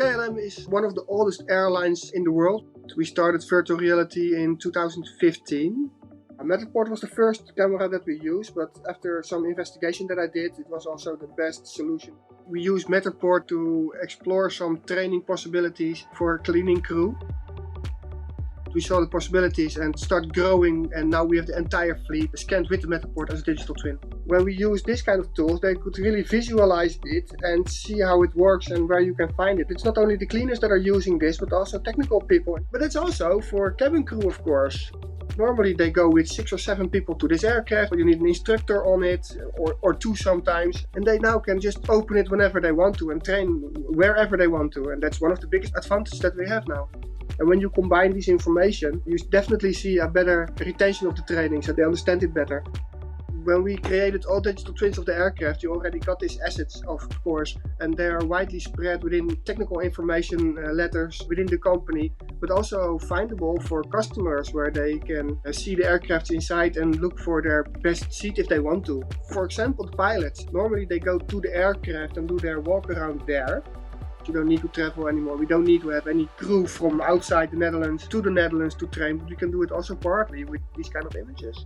KLM is one of the oldest airlines in the world. We started virtual reality in 2015. Matterport was the first camera that we used, but after some investigation that I did, it was also the best solution. We used Matterport to explore some training possibilities for a cleaning crew. We saw the possibilities and start growing, and now we have the entire fleet scanned with the Matterport as a digital twin. When we use this kind of tools, they could really visualize it and see how it works and where you can find it. It's not only the cleaners that are using this, but also technical people. But it's also for cabin crew, of course. Normally they go with 6 or 7 people to this aircraft, but you need an instructor on it, or 2 sometimes. And they now can just open it whenever they want to and train wherever they want to. And that's one of the biggest advantages that we have now. And when you combine this information, you definitely see a better retention of the training, so they understand it better. When we created all digital twins of the aircraft, you already got these assets, of course, and they are widely spread within technical information letters within the company, but also findable for customers where they can see the aircraft inside and look for their best seat if they want to. For example, the pilots, normally they go to the aircraft and do their walk around there. You don't need to travel anymore. We don't need to have any crew from outside the Netherlands to the Netherlands to train, but we can do it also partly with these kind of images.